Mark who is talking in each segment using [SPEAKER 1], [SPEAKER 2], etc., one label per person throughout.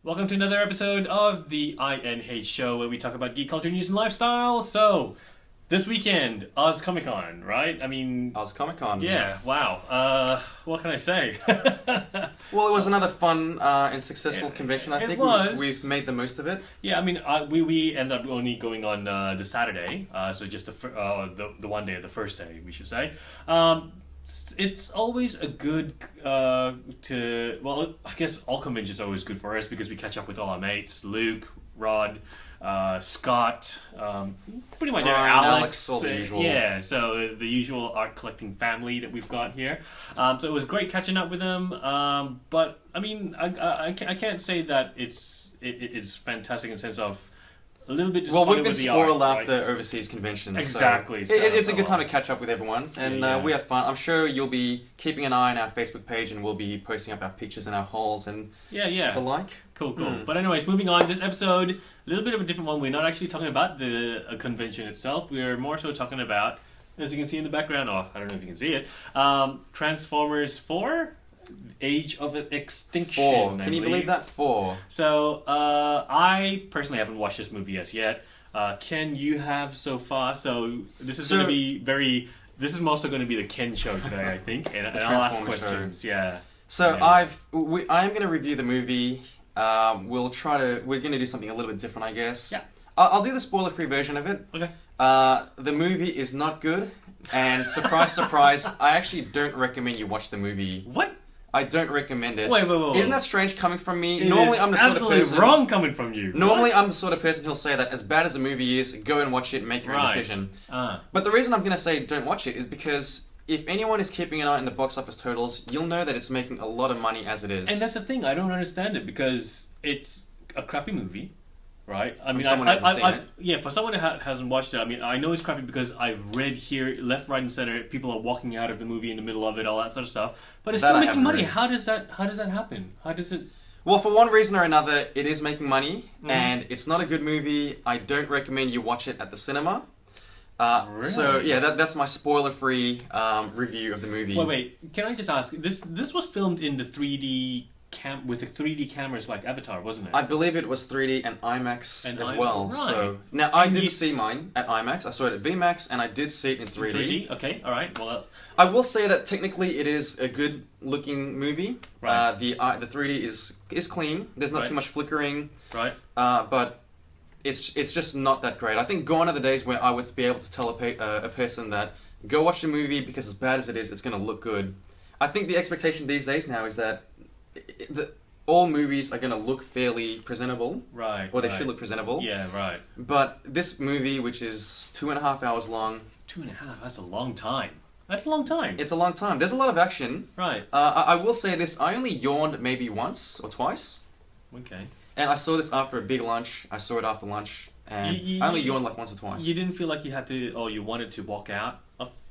[SPEAKER 1] Welcome to another episode of the INH show where we talk about geek culture, news, and lifestyle. So, this weekend, Oz Comic Con, right? I mean,
[SPEAKER 2] Oz Comic Con.
[SPEAKER 1] yeah, wow. What can I say?
[SPEAKER 2] Well, it was another fun and successful convention. I
[SPEAKER 1] it
[SPEAKER 2] think
[SPEAKER 1] was.
[SPEAKER 2] we've made the most of it.
[SPEAKER 1] Yeah, I mean, we ended up only going on the Saturday, so just the one day, the first day, we should say. It's always a good I guess all conventions are always good for us because we catch up with all our mates, Luke, Rod, Scott, pretty much
[SPEAKER 2] Ryan,
[SPEAKER 1] Alex,
[SPEAKER 2] all the usual.
[SPEAKER 1] yeah, so the usual art collecting family that we've got here. So it was great catching up with them. But I mean, I can't say that it's fantastic in the sense of a little bit
[SPEAKER 2] Well,
[SPEAKER 1] disappointed
[SPEAKER 2] we've been
[SPEAKER 1] with the
[SPEAKER 2] spoiled
[SPEAKER 1] art,
[SPEAKER 2] after
[SPEAKER 1] right?
[SPEAKER 2] overseas conventions.
[SPEAKER 1] Exactly,
[SPEAKER 2] So
[SPEAKER 1] so-
[SPEAKER 2] it's a good time to catch up with everyone, and
[SPEAKER 1] Yeah.
[SPEAKER 2] we have fun. I'm sure you'll be keeping an eye on our Facebook page, and we'll be posting up our pictures and our hauls and
[SPEAKER 1] Yeah.
[SPEAKER 2] the like.
[SPEAKER 1] Cool. But anyways, moving on. This episode, a little bit of a different one. We're not actually talking about the convention itself. We're more so talking about, as you can see in the background, or I don't know if you can see it, Transformers 4, Age of Extinction.
[SPEAKER 2] 4.
[SPEAKER 1] I
[SPEAKER 2] Can you believe
[SPEAKER 1] believe.
[SPEAKER 2] that? 4.
[SPEAKER 1] So, I personally haven't watched this movie as yet. Ken, you have so far. So this is going to be very. This is mostly going to be the Ken show today, I think, and I'll ask
[SPEAKER 2] Transformers show.
[SPEAKER 1] questions. Yeah.
[SPEAKER 2] So
[SPEAKER 1] Yeah.
[SPEAKER 2] I am going to review the movie. We're going to do something a little bit different, I guess.
[SPEAKER 1] Yeah.
[SPEAKER 2] I'll do the spoiler-free version of it.
[SPEAKER 1] Okay.
[SPEAKER 2] The movie is not good, and surprise, surprise, I actually don't recommend you watch the movie.
[SPEAKER 1] What?
[SPEAKER 2] I don't recommend it.
[SPEAKER 1] Wait.
[SPEAKER 2] Isn't that strange coming from me?
[SPEAKER 1] It
[SPEAKER 2] Normally,
[SPEAKER 1] is
[SPEAKER 2] I'm the sort of
[SPEAKER 1] absolutely
[SPEAKER 2] person.
[SPEAKER 1] wrong coming from you.
[SPEAKER 2] Normally,
[SPEAKER 1] What?
[SPEAKER 2] I'm the sort of person who'll say that as bad as the movie is, go and watch it and make your own
[SPEAKER 1] Right.
[SPEAKER 2] decision.
[SPEAKER 1] Ah.
[SPEAKER 2] But the reason I'm going to say don't watch it is because if anyone is keeping an eye on the box office totals, you'll know that it's making a lot of money as it is.
[SPEAKER 1] And that's the thing. I don't understand it because it's a crappy movie, right? I mean,
[SPEAKER 2] someone who hasn't seen it.
[SPEAKER 1] yeah, for someone that hasn't watched it, I mean, I know it's crappy because I've read here, left, right, and center, people are walking out of the movie in the middle of it, all that sort of stuff. But it's
[SPEAKER 2] That
[SPEAKER 1] still
[SPEAKER 2] I
[SPEAKER 1] making
[SPEAKER 2] haven't
[SPEAKER 1] money.
[SPEAKER 2] read.
[SPEAKER 1] How does that happen? How does it?
[SPEAKER 2] Well, for one reason or another, it is making money,
[SPEAKER 1] Mm-hmm.
[SPEAKER 2] and it's not a good movie. I don't recommend you watch it at the cinema. So
[SPEAKER 1] Really?
[SPEAKER 2] yeah, that's my spoiler-free review of the movie.
[SPEAKER 1] Wait. Can I just ask? This was filmed in the 3D with the 3D cameras like Avatar, wasn't it?
[SPEAKER 2] I believe it was 3D and IMAX
[SPEAKER 1] And
[SPEAKER 2] as well.
[SPEAKER 1] right.
[SPEAKER 2] So now I
[SPEAKER 1] And
[SPEAKER 2] didn't
[SPEAKER 1] you
[SPEAKER 2] see mine at IMAX. I saw it at VMAX, and I did see it in 3D.
[SPEAKER 1] 3D. Okay. All right. Well.
[SPEAKER 2] I will say that technically it is a good-looking movie.
[SPEAKER 1] Right.
[SPEAKER 2] The 3D is clean. There's not
[SPEAKER 1] Right.
[SPEAKER 2] too much flickering.
[SPEAKER 1] Right.
[SPEAKER 2] But it's just not that great. I think gone are the days where I would be able to tell a person that go watch the movie because as bad as it is, it's going to look good. I think the expectation these days now is that all movies are going to look fairly presentable,
[SPEAKER 1] Right.
[SPEAKER 2] or they
[SPEAKER 1] right.
[SPEAKER 2] should look presentable.
[SPEAKER 1] Yeah. Right.
[SPEAKER 2] But this movie, which is 2.5 hours long,
[SPEAKER 1] 2.5. That's a long time. That's a long time.
[SPEAKER 2] it's a long time. There's a lot of action.
[SPEAKER 1] Right.
[SPEAKER 2] I will say this: I only yawned maybe once or twice.
[SPEAKER 1] Okay.
[SPEAKER 2] And I saw this after a big lunch. I saw it after lunch, and
[SPEAKER 1] You-
[SPEAKER 2] I only yawned like once or twice.
[SPEAKER 1] You didn't feel like you had to, or you wanted to walk out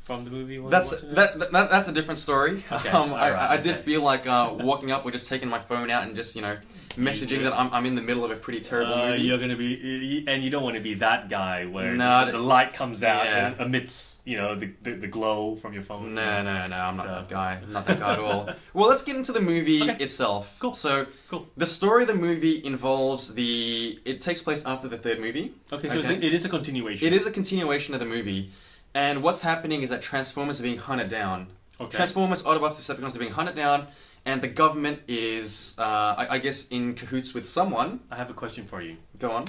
[SPEAKER 1] from the movie while
[SPEAKER 2] That's
[SPEAKER 1] you were watching it?
[SPEAKER 2] that's a different story.
[SPEAKER 1] Okay,
[SPEAKER 2] I did
[SPEAKER 1] okay.
[SPEAKER 2] feel like walking up or just taking my phone out and just messaging that I'm in the middle of a pretty terrible movie.
[SPEAKER 1] You're gonna be, and you don't want to be that guy where
[SPEAKER 2] No,
[SPEAKER 1] the light comes out
[SPEAKER 2] yeah.
[SPEAKER 1] and amidst the glow from your phone.
[SPEAKER 2] No, I'm not
[SPEAKER 1] So-
[SPEAKER 2] that guy. I'm not that guy at all. Well, let's get into the movie
[SPEAKER 1] Okay.
[SPEAKER 2] itself.
[SPEAKER 1] Cool.
[SPEAKER 2] So,
[SPEAKER 1] Cool.
[SPEAKER 2] the story of the movie involves it takes place after the third movie.
[SPEAKER 1] Okay, so
[SPEAKER 2] Okay.
[SPEAKER 1] it is a continuation.
[SPEAKER 2] It is a continuation of the movie. And what's happening is that Transformers are being hunted down.
[SPEAKER 1] Okay.
[SPEAKER 2] Transformers, Autobots, Decepticons are being hunted down, and the government is, I guess, in cahoots with someone.
[SPEAKER 1] I have a question for you.
[SPEAKER 2] Go on.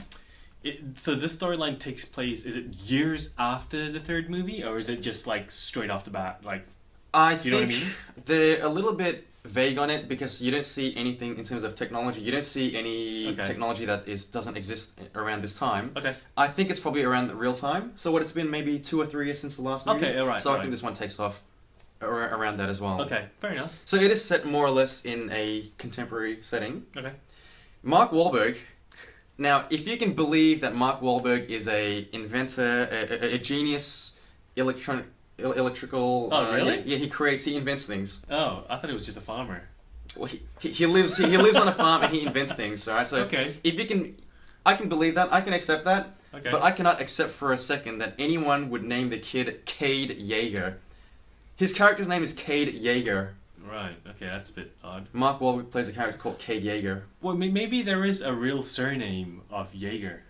[SPEAKER 1] So this storyline takes place. Is it years after the third movie, or is it just like straight off the bat? Like,
[SPEAKER 2] I
[SPEAKER 1] You
[SPEAKER 2] think
[SPEAKER 1] know what I mean?
[SPEAKER 2] they're a little bit vague on it because you don't see anything in terms of technology. You don't see any
[SPEAKER 1] Okay.
[SPEAKER 2] technology that doesn't exist around this time.
[SPEAKER 1] okay,
[SPEAKER 2] I think it's probably around the real time. So what it's been maybe 2 or 3 years since the last movie.
[SPEAKER 1] Okay, alright,
[SPEAKER 2] So I
[SPEAKER 1] alright.
[SPEAKER 2] think this one takes off around that as well.
[SPEAKER 1] okay, fair enough.
[SPEAKER 2] So it is set more or less in a contemporary setting.
[SPEAKER 1] Okay,
[SPEAKER 2] Mark Wahlberg. Now, if you can believe that Mark Wahlberg is a inventor, a genius, electrical.
[SPEAKER 1] Oh, really?
[SPEAKER 2] Yeah, he invents things.
[SPEAKER 1] oh, I thought it was just a farmer.
[SPEAKER 2] Well, he lives on a farm and he invents things. All right, so
[SPEAKER 1] Okay.
[SPEAKER 2] if you can, I can believe that. I can accept that.
[SPEAKER 1] Okay.
[SPEAKER 2] But I cannot accept for a second that anyone would name the kid Cade Yeager. His character's name is Cade Yeager.
[SPEAKER 1] Right. Okay, that's a bit odd.
[SPEAKER 2] Mark Wahlberg plays a character called Cade Yeager.
[SPEAKER 1] Well, maybe there is a real surname of Jaeger,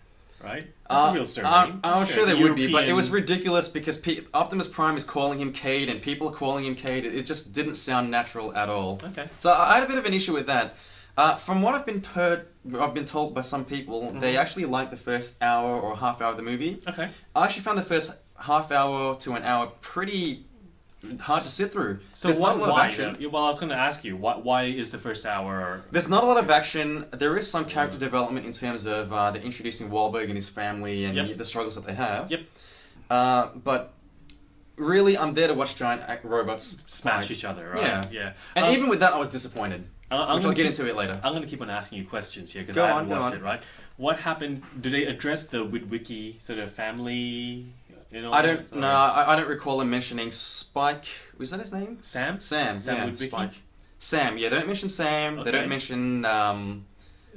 [SPEAKER 1] right? That's a real surname.
[SPEAKER 2] I'm sure there would be, but it was
[SPEAKER 1] European-
[SPEAKER 2] ridiculous because Optimus Prime is calling him Cade and people are calling him Cade. It just didn't sound natural at all.
[SPEAKER 1] Okay.
[SPEAKER 2] So I had a bit of an issue with that. From what I've been told by some people, they actually liked the first hour or half hour of the movie.
[SPEAKER 1] Okay.
[SPEAKER 2] I actually found the first half hour to an hour pretty hard to sit through.
[SPEAKER 1] So
[SPEAKER 2] There's not a lot of
[SPEAKER 1] why?
[SPEAKER 2] action.
[SPEAKER 1] Well, I was going to ask you, why is the first hour?
[SPEAKER 2] There's not a lot of action. There is some character development in terms of they're introducing Wahlberg and his family and
[SPEAKER 1] Yep.
[SPEAKER 2] the struggles that they have.
[SPEAKER 1] Yep.
[SPEAKER 2] But really, I'm there to watch giant robots
[SPEAKER 1] Smash
[SPEAKER 2] fight.
[SPEAKER 1] each other, right?
[SPEAKER 2] Yeah.
[SPEAKER 1] Yeah.
[SPEAKER 2] And even with that, I was disappointed.
[SPEAKER 1] I'm
[SPEAKER 2] Which
[SPEAKER 1] gonna
[SPEAKER 2] I'll get
[SPEAKER 1] keep-
[SPEAKER 2] into it later.
[SPEAKER 1] I'm going to keep on asking you questions here because
[SPEAKER 2] Go
[SPEAKER 1] I
[SPEAKER 2] on,
[SPEAKER 1] haven't
[SPEAKER 2] go
[SPEAKER 1] watched
[SPEAKER 2] on.
[SPEAKER 1] it, right? What happened? Do they address the Witwicky sort of family? You know,
[SPEAKER 2] I don't
[SPEAKER 1] or-
[SPEAKER 2] know. I don't recall him mentioning Spike. Was that his name?
[SPEAKER 1] Sam?
[SPEAKER 2] Sam.
[SPEAKER 1] Sam
[SPEAKER 2] yeah,
[SPEAKER 1] Witwicky?
[SPEAKER 2] Spike. Sam. Yeah, they don't mention Sam. They
[SPEAKER 1] Okay.
[SPEAKER 2] don't mention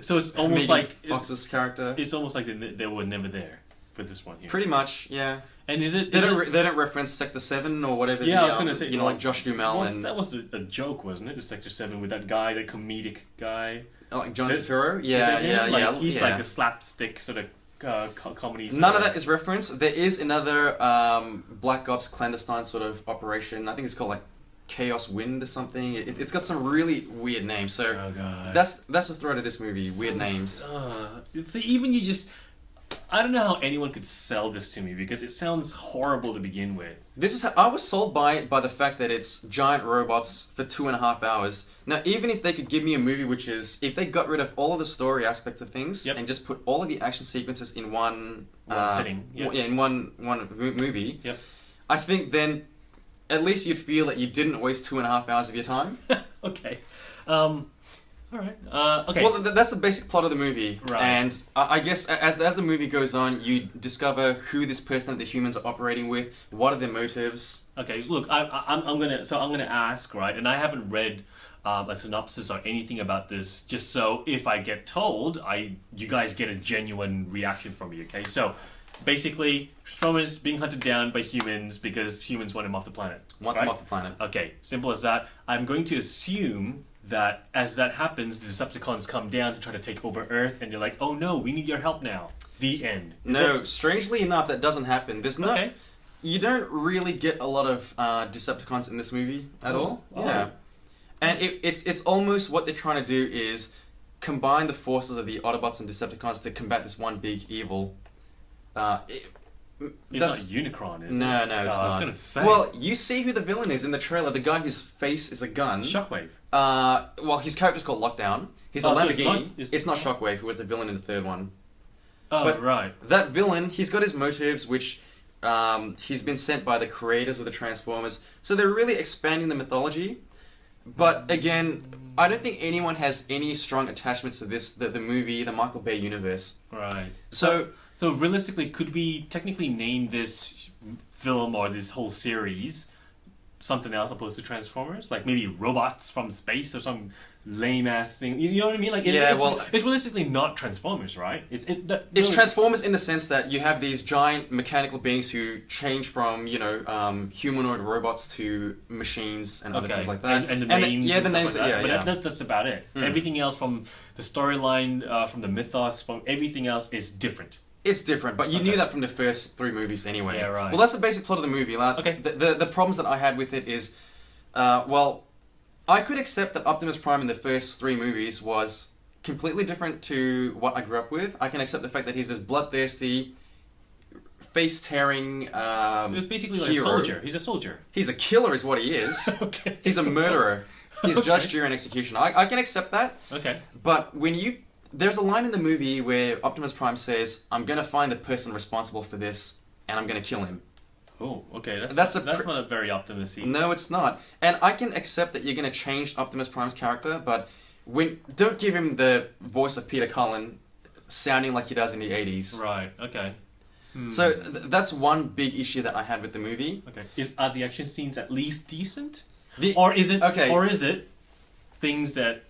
[SPEAKER 1] So it's almost
[SPEAKER 2] Megan
[SPEAKER 1] like
[SPEAKER 2] Fox's character.
[SPEAKER 1] it's almost like they were never there for this one here.
[SPEAKER 2] Pretty much, yeah.
[SPEAKER 1] And is it?
[SPEAKER 2] They
[SPEAKER 1] is
[SPEAKER 2] don't.
[SPEAKER 1] it-
[SPEAKER 2] They don't reference Sector 7 or whatever.
[SPEAKER 1] Yeah,
[SPEAKER 2] the,
[SPEAKER 1] I was gonna say,
[SPEAKER 2] you know,
[SPEAKER 1] well,
[SPEAKER 2] like Josh Duhamel
[SPEAKER 1] well,
[SPEAKER 2] and
[SPEAKER 1] that was a joke, wasn't it? The Sector 7 with that guy, that comedic guy.
[SPEAKER 2] like John
[SPEAKER 1] Is-
[SPEAKER 2] Turturro.
[SPEAKER 1] Is
[SPEAKER 2] Yeah,
[SPEAKER 1] it him?
[SPEAKER 2] yeah, yeah.
[SPEAKER 1] Like, he's
[SPEAKER 2] yeah.
[SPEAKER 1] like the slapstick sort of comedy. sort
[SPEAKER 2] None of that is referenced. There is another Black Ops clandestine sort of operation. I think it's called like Chaos Wind or something. It's got some really weird names. So
[SPEAKER 1] Oh god.
[SPEAKER 2] that's the thread of this movie. Weird names.
[SPEAKER 1] See, even you just. I don't know how anyone could sell this to me because it sounds horrible to begin with.
[SPEAKER 2] This is how I was sold by it by the fact that it's giant robots for 2.5 hours. Now, even if they could give me a movie which is, if they got rid of all of the story aspects of things
[SPEAKER 1] Yep.
[SPEAKER 2] and just put all of the action sequences in one
[SPEAKER 1] Sitting. Yeah.
[SPEAKER 2] in one movie,
[SPEAKER 1] Yep.
[SPEAKER 2] I think then at least you'd feel that you didn't waste 2.5 hours of your time.
[SPEAKER 1] Okay. All right. Okay.
[SPEAKER 2] Well, that's the basic plot of the movie,
[SPEAKER 1] Right.
[SPEAKER 2] and I guess as the movie goes on, you discover who this person that the humans are operating with, what are their motives.
[SPEAKER 1] Okay, look, I'm gonna ask, right, and I haven't read a synopsis or anything about this, just so if I get told, you guys get a genuine reaction from me. Okay, so basically, Transformers being hunted down by humans because humans want him off the planet.
[SPEAKER 2] Want
[SPEAKER 1] right?
[SPEAKER 2] them off the planet.
[SPEAKER 1] Okay, simple as that. I'm going to assume that as that happens, the Decepticons come down to try to take over Earth, and they're like, "Oh no, we need your help now." The end. Is
[SPEAKER 2] No,
[SPEAKER 1] it-
[SPEAKER 2] strangely enough, that doesn't happen. There's no.
[SPEAKER 1] Okay.
[SPEAKER 2] You don't really get a lot of Decepticons in this movie at all.
[SPEAKER 1] Oh.
[SPEAKER 2] Yeah, and it's almost what they're trying to do is combine the forces of the Autobots and Decepticons to combat this one big evil.
[SPEAKER 1] It's not Unicron, is it?
[SPEAKER 2] No, it's
[SPEAKER 1] Oh,
[SPEAKER 2] not.
[SPEAKER 1] I was gonna say.
[SPEAKER 2] Well, you see who the villain is in the trailer. The guy whose face is a gun.
[SPEAKER 1] Shockwave.
[SPEAKER 2] Well, his character's called Lockdown. He's a
[SPEAKER 1] Oh, so it's
[SPEAKER 2] Lamborghini.
[SPEAKER 1] not-
[SPEAKER 2] It's not Shockwave, who was the villain in the third one.
[SPEAKER 1] Oh,
[SPEAKER 2] But-
[SPEAKER 1] right.
[SPEAKER 2] That villain, he's got his motives, which he's been sent by the creators of the Transformers. So they're really expanding the mythology. But again, I don't think anyone has any strong attachments to the movie, the Michael Bay universe.
[SPEAKER 1] Right.
[SPEAKER 2] So
[SPEAKER 1] So realistically, could we technically name this film or this whole series something else opposed to Transformers? Like maybe robots from space or some lame ass thing. You know what I mean? Like
[SPEAKER 2] Yeah, well-
[SPEAKER 1] it's realistically not Transformers, right?
[SPEAKER 2] it's
[SPEAKER 1] really-
[SPEAKER 2] Transformers in the sense that you have these giant mechanical beings who change from, humanoid robots to machines and other
[SPEAKER 1] Okay,
[SPEAKER 2] things like that.
[SPEAKER 1] and the names,
[SPEAKER 2] yeah, the
[SPEAKER 1] stuff
[SPEAKER 2] names,
[SPEAKER 1] like that.
[SPEAKER 2] yeah,
[SPEAKER 1] But
[SPEAKER 2] yeah.
[SPEAKER 1] that's about it. Everything else from the storyline, from the mythos, from everything else is different.
[SPEAKER 2] It's different, but you
[SPEAKER 1] Okay.
[SPEAKER 2] knew that from the first 3 movies anyway.
[SPEAKER 1] Yeah, right.
[SPEAKER 2] Well, that's the basic plot of the movie. Like,
[SPEAKER 1] Okay.
[SPEAKER 2] The problems that I had with it is, I could accept that Optimus Prime in the first 3 movies was completely different to what I grew up with. I can accept the fact that he's this bloodthirsty, face-tearing
[SPEAKER 1] It was basically like a
[SPEAKER 2] hero.
[SPEAKER 1] soldier. He's a soldier.
[SPEAKER 2] He's a killer is what he is.
[SPEAKER 1] Okay.
[SPEAKER 2] He's a murderer. He's
[SPEAKER 1] Okay.
[SPEAKER 2] judged during execution. I can accept that.
[SPEAKER 1] Okay.
[SPEAKER 2] But there's a line in the movie where Optimus Prime says, "I'm gonna find the person responsible for this, and I'm gonna kill him."
[SPEAKER 1] Oh, okay.
[SPEAKER 2] That's
[SPEAKER 1] That's not a very optimistic.
[SPEAKER 2] No, it's not. And I can accept that you're gonna change Optimus Prime's character, but don't give him the voice of Peter Cullen, sounding like he does in the 80s.
[SPEAKER 1] Right. Okay.
[SPEAKER 2] So that's one big issue that I had with the movie.
[SPEAKER 1] Okay. Are the action scenes at least decent,
[SPEAKER 2] The-
[SPEAKER 1] or is it?
[SPEAKER 2] Okay.
[SPEAKER 1] Or is it things that,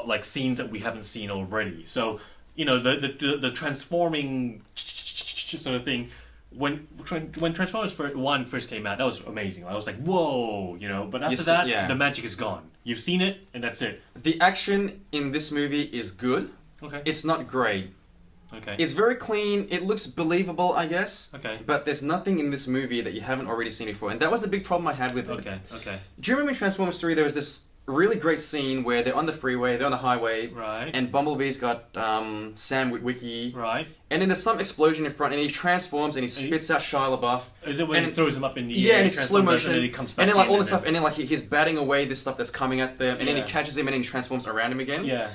[SPEAKER 1] like scenes that we haven't seen already? So the transforming sort of thing. when Transformers 1 first came out, that was amazing. I was like, whoa, you know. But after that,
[SPEAKER 2] yeah.
[SPEAKER 1] the magic is gone. You've seen it, and that's it.
[SPEAKER 2] The action in this movie is good.
[SPEAKER 1] Okay.
[SPEAKER 2] It's not great.
[SPEAKER 1] Okay.
[SPEAKER 2] It's very clean. It looks believable, I guess.
[SPEAKER 1] Okay.
[SPEAKER 2] But there's nothing in this movie that you haven't already seen before, and that was the big problem I had with it.
[SPEAKER 1] Okay. Okay.
[SPEAKER 2] Do you remember in Transformers 3 there was this really great scene where they're on the freeway, they're on the highway,
[SPEAKER 1] Right.
[SPEAKER 2] and Bumblebee's got Sam Witwicky,
[SPEAKER 1] Right.
[SPEAKER 2] and then there's some explosion in front, and he transforms and he spits out Shia LaBeouf.
[SPEAKER 1] Is it when
[SPEAKER 2] and
[SPEAKER 1] he throws him up in the
[SPEAKER 2] yeah,
[SPEAKER 1] air?
[SPEAKER 2] and it's slow motion,
[SPEAKER 1] and then he comes back
[SPEAKER 2] and then like
[SPEAKER 1] in
[SPEAKER 2] all this stuff, and then like he's batting away this stuff that's coming at them, and then he
[SPEAKER 1] Yeah.
[SPEAKER 2] catches him, and then he transforms around him again.
[SPEAKER 1] Yeah.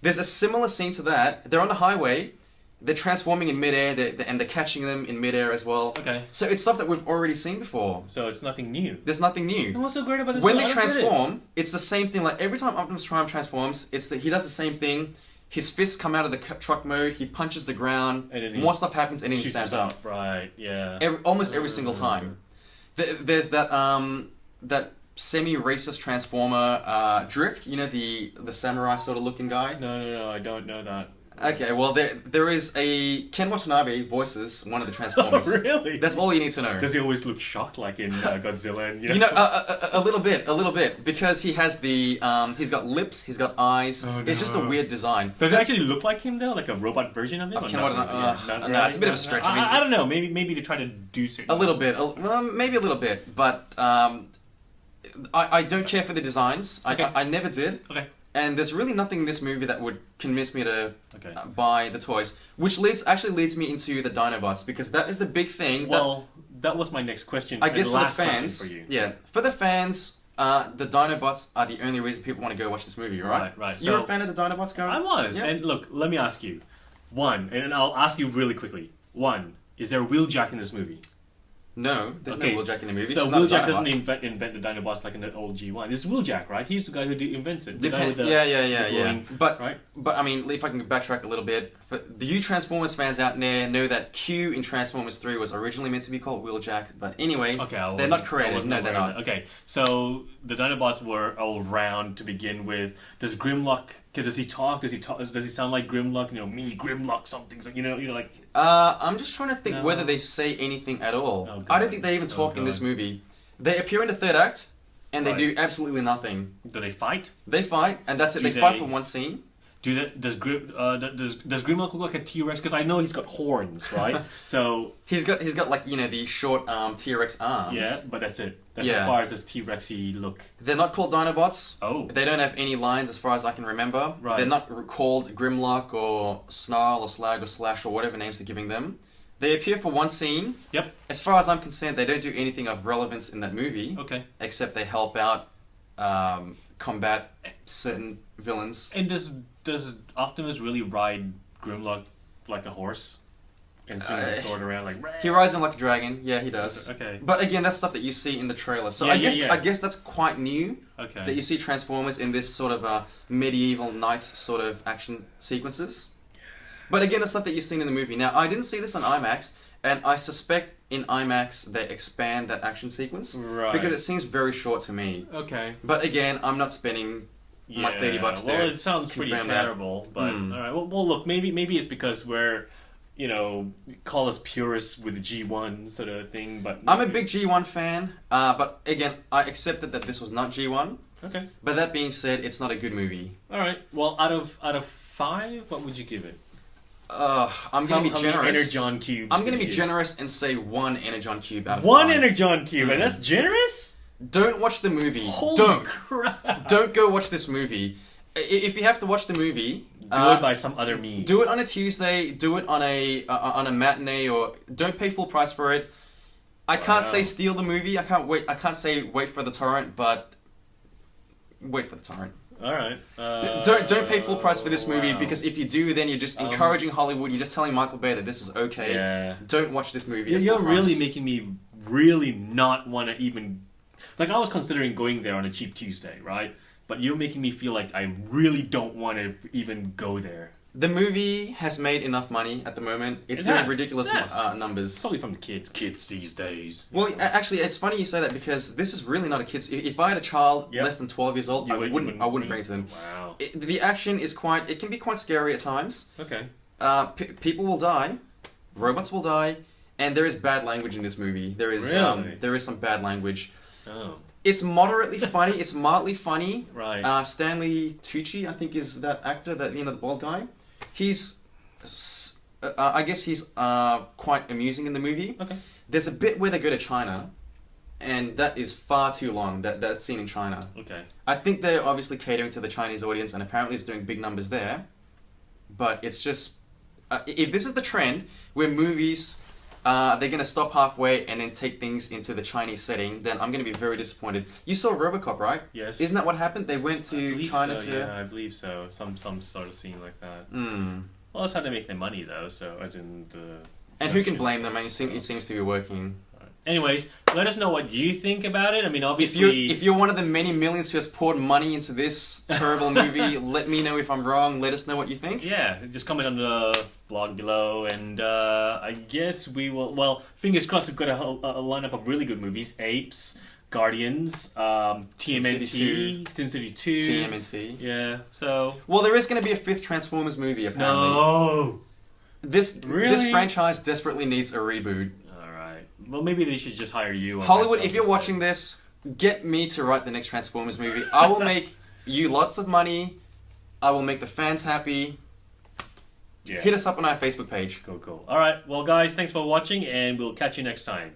[SPEAKER 2] There's a similar scene to that. They're on the highway. They're transforming in midair, and they're catching them in midair as well.
[SPEAKER 1] Okay.
[SPEAKER 2] So it's stuff that we've already seen before.
[SPEAKER 1] So it's nothing new.
[SPEAKER 2] There's nothing
[SPEAKER 1] And
[SPEAKER 2] new.
[SPEAKER 1] what's so great about this?
[SPEAKER 2] When
[SPEAKER 1] movie?
[SPEAKER 2] they
[SPEAKER 1] I don't get it.
[SPEAKER 2] transform, it's the same thing. Like every time Optimus Prime transforms, it's that he does the same thing. His fists come out of the truck mode. He punches the ground.
[SPEAKER 1] And then he
[SPEAKER 2] more stuff happens, and then he
[SPEAKER 1] Shoots
[SPEAKER 2] stands
[SPEAKER 1] himself.
[SPEAKER 2] up.
[SPEAKER 1] Right. Yeah.
[SPEAKER 2] Almost every single time. There's that that semi-racist transformer Drift. You know the samurai sort of looking guy.
[SPEAKER 1] No. I don't know that.
[SPEAKER 2] Okay, well there is a Ken Watanabe voices one of the
[SPEAKER 1] Oh,
[SPEAKER 2] Transformers.
[SPEAKER 1] really?
[SPEAKER 2] That's all you need to know.
[SPEAKER 1] Does he always look shocked, like in Godzilla? And,
[SPEAKER 2] You know, a little bit, because he has the he's got lips, he's got eyes.
[SPEAKER 1] Oh,
[SPEAKER 2] It's just a
[SPEAKER 1] no.
[SPEAKER 2] weird design.
[SPEAKER 1] Does it actually look like him though, like a robot version of him?
[SPEAKER 2] Of
[SPEAKER 1] or
[SPEAKER 2] Ken
[SPEAKER 1] not
[SPEAKER 2] Watanabe?
[SPEAKER 1] really? Not
[SPEAKER 2] No,
[SPEAKER 1] really?
[SPEAKER 2] it's a bit of a stretch. I mean,
[SPEAKER 1] I don't know. Maybe to try to do certain.
[SPEAKER 2] A little bit, well, maybe a little bit, but I don't care for the designs.
[SPEAKER 1] Okay.
[SPEAKER 2] I never did.
[SPEAKER 1] Okay.
[SPEAKER 2] And there's really nothing in this movie that would convince me to
[SPEAKER 1] Okay.
[SPEAKER 2] buy the toys, which actually leads me into the Dino-bunch, because that is the big thing.
[SPEAKER 1] Well, that was my next question.
[SPEAKER 2] I guess
[SPEAKER 1] the
[SPEAKER 2] for the
[SPEAKER 1] last question
[SPEAKER 2] fans,
[SPEAKER 1] for you.
[SPEAKER 2] yeah, for the fans, the Dinobots are the only reason people want to go watch this movie, right?
[SPEAKER 1] Right.
[SPEAKER 2] You're
[SPEAKER 1] So
[SPEAKER 2] a fan of the Dinobots, go?
[SPEAKER 1] I was,
[SPEAKER 2] Yeah.
[SPEAKER 1] and look, let me ask you, one, and I'll ask you really quickly. One, is there a Wheeljack in this movie?
[SPEAKER 2] No, there's no Wheeljack in the movie.
[SPEAKER 1] So
[SPEAKER 2] It's not a
[SPEAKER 1] Wheeljack
[SPEAKER 2] Dinobot.
[SPEAKER 1] doesn't invent the Dinobots like in the old G1. It's Wheeljack, right? He's the guy who invents it. The guy with the,
[SPEAKER 2] Yeah.
[SPEAKER 1] glowing-
[SPEAKER 2] But
[SPEAKER 1] right?
[SPEAKER 2] I mean, if I can backtrack a little bit, for the you Transformers fans out there know that Q in Transformers 3 was originally meant to be called Wheeljack, but anyway,
[SPEAKER 1] Okay,
[SPEAKER 2] they're not created. No, they're not.
[SPEAKER 1] Okay, so the Dinobots were all round to begin with. Does Grimlock? Does he talk? Does he talk? Does he sound like Grimlock? You know, me Grimlock something. So, you know, like.
[SPEAKER 2] I'm just trying to think
[SPEAKER 1] No.
[SPEAKER 2] whether they say anything at all.
[SPEAKER 1] Oh, God.
[SPEAKER 2] I don't think they even talk in this
[SPEAKER 1] God.
[SPEAKER 2] movie. They appear in the third act, and they
[SPEAKER 1] Right.
[SPEAKER 2] do absolutely nothing.
[SPEAKER 1] Do they fight?
[SPEAKER 2] They fight, and that's it.
[SPEAKER 1] Do
[SPEAKER 2] They fight
[SPEAKER 1] they-
[SPEAKER 2] for one scene.
[SPEAKER 1] Does Grimlock look like a T-Rex? Because I know he's got horns, right? So
[SPEAKER 2] He's got like the short T-Rex arms.
[SPEAKER 1] yeah, but that's it. That's
[SPEAKER 2] Yeah.
[SPEAKER 1] as far as this T-Rexy look.
[SPEAKER 2] They're not called Dinobots.
[SPEAKER 1] Oh.
[SPEAKER 2] They don't have any lines as far as I can remember.
[SPEAKER 1] Right.
[SPEAKER 2] They're not called Grimlock or Snarl or Slag or Slash or whatever names they're giving them. They appear for one scene.
[SPEAKER 1] Yep.
[SPEAKER 2] As far as I'm concerned, they don't do anything of relevance in that movie.
[SPEAKER 1] Okay.
[SPEAKER 2] Except they help out combat certain villains.
[SPEAKER 1] And does Optimus really ride Grimlock like a horse and swings his sword around like?
[SPEAKER 2] He rides him like a dragon. Yeah, he does.
[SPEAKER 1] Okay.
[SPEAKER 2] But again, that's stuff that you see in the trailer. So
[SPEAKER 1] Yeah,
[SPEAKER 2] I guess that's quite new.
[SPEAKER 1] Okay.
[SPEAKER 2] That you see Transformers in this sort of medieval knights sort of action sequences. But again, the stuff that you've seen in the movie. Now, I didn't see this on IMAX, and I suspect in IMAX they expand that action sequence.
[SPEAKER 1] Right.
[SPEAKER 2] Because it seems very short to me.
[SPEAKER 1] Okay.
[SPEAKER 2] But again, I'm not spending my $30
[SPEAKER 1] Well,
[SPEAKER 2] there.
[SPEAKER 1] it sounds pretty
[SPEAKER 2] Confirm that.
[SPEAKER 1] terrible, but
[SPEAKER 2] Hmm.
[SPEAKER 1] all right. Well, look, maybe it's because we're, you know, call us purists with the G1 sort of thing, but
[SPEAKER 2] I'm a big G1 fan, but again, I accepted that this was not G1.
[SPEAKER 1] Okay.
[SPEAKER 2] But that being said, it's not a good movie.
[SPEAKER 1] All right. Well, out of 5, what would you give it?
[SPEAKER 2] I'm going to be
[SPEAKER 1] How
[SPEAKER 2] generous.
[SPEAKER 1] many Energon cubes?
[SPEAKER 2] I'm going
[SPEAKER 1] would
[SPEAKER 2] to
[SPEAKER 1] you
[SPEAKER 2] be
[SPEAKER 1] give?
[SPEAKER 2] generous and say 1 Energon cube out of
[SPEAKER 1] One
[SPEAKER 2] 5.
[SPEAKER 1] Energon cube, and that's generous.
[SPEAKER 2] Don't watch the movie.
[SPEAKER 1] Holy crap!
[SPEAKER 2] Don't go watch this movie. If you have to watch the movie,
[SPEAKER 1] Do it by some other means.
[SPEAKER 2] do it on a Tuesday. Do it on a matinee, or don't pay full price for it. I can't say steal the movie. I can't wait. I can't say wait for the torrent, but wait for the torrent.
[SPEAKER 1] All right.
[SPEAKER 2] Don't pay full price for this movie,
[SPEAKER 1] wow.
[SPEAKER 2] because if you do, then you're just encouraging Hollywood. You're just telling Michael Bay that this is okay.
[SPEAKER 1] Yeah.
[SPEAKER 2] Don't watch this movie.
[SPEAKER 1] You're
[SPEAKER 2] at full
[SPEAKER 1] really
[SPEAKER 2] price.
[SPEAKER 1] making me really not want to even. Like, I was considering going there on a cheap Tuesday, right? But you're making me feel like I really don't want to even go there.
[SPEAKER 2] The movie has made enough money at the moment. It's doing
[SPEAKER 1] has.
[SPEAKER 2] ridiculous
[SPEAKER 1] Yes.
[SPEAKER 2] numbers.
[SPEAKER 1] Probably from the kids. Kids these days.
[SPEAKER 2] Well, actually, it's funny you say that, because this is really not a kid's. If I had a child
[SPEAKER 1] Yep.
[SPEAKER 2] less than 12 years old,
[SPEAKER 1] You
[SPEAKER 2] I wouldn't bring it to them.
[SPEAKER 1] Wow.
[SPEAKER 2] The action is quite. It can be quite scary at times.
[SPEAKER 1] Okay.
[SPEAKER 2] People will die, robots will die, and there is bad language in this movie. There is
[SPEAKER 1] Really?
[SPEAKER 2] there is some bad language.
[SPEAKER 1] Oh,
[SPEAKER 2] It's moderately funny. It's mildly funny.
[SPEAKER 1] right.
[SPEAKER 2] Stanley Tucci, I think, is that actor, that the bald guy. He's, I guess he's quite amusing in the movie.
[SPEAKER 1] Okay.
[SPEAKER 2] There's a bit where they go to China, and that is far too long. That scene in China.
[SPEAKER 1] Okay.
[SPEAKER 2] I think they're obviously catering to the Chinese audience, and apparently it's doing big numbers there. But it's just, if this is the trend where movies, they're going to stop halfway and then take things into the Chinese setting, then I'm going to be very disappointed. You saw RoboCop, right?
[SPEAKER 1] Yes.
[SPEAKER 2] Isn't that what happened? They went
[SPEAKER 1] I
[SPEAKER 2] to
[SPEAKER 1] believe
[SPEAKER 2] China
[SPEAKER 1] so,
[SPEAKER 2] to...
[SPEAKER 1] Yeah, I believe so. Some sort of scene like that.
[SPEAKER 2] Mm.
[SPEAKER 1] Well, that's how they make their money, though. So, as in the.
[SPEAKER 2] And who can
[SPEAKER 1] production.
[SPEAKER 2] blame them? I mean, it seems to be working.
[SPEAKER 1] Anyways, let us know what you think about it. I mean, obviously.
[SPEAKER 2] If you're one of the many millions who has poured money into this terrible movie, let me know if I'm wrong. Let us know what you think.
[SPEAKER 1] Yeah, just comment on the blog below, and I guess we will. Well, fingers crossed. We've got a lineup of really good movies: Apes, Guardians, TMNT, Sin City 2,
[SPEAKER 2] TMNT.
[SPEAKER 1] Yeah. So.
[SPEAKER 2] Well, there is going to be a fifth Transformers movie, apparently.
[SPEAKER 1] No.
[SPEAKER 2] This
[SPEAKER 1] Really?
[SPEAKER 2] franchise desperately needs a reboot.
[SPEAKER 1] All right. Well, maybe they should just hire you. or
[SPEAKER 2] Hollywood,
[SPEAKER 1] myself
[SPEAKER 2] if you're
[SPEAKER 1] instead.
[SPEAKER 2] watching this, get me to write the next Transformers movie. I will make you lots of money. I will make the fans happy.
[SPEAKER 1] Yeah.
[SPEAKER 2] Hit us up on our Facebook page.
[SPEAKER 1] Cool. All right. Well, guys, thanks for watching, and we'll catch you next time.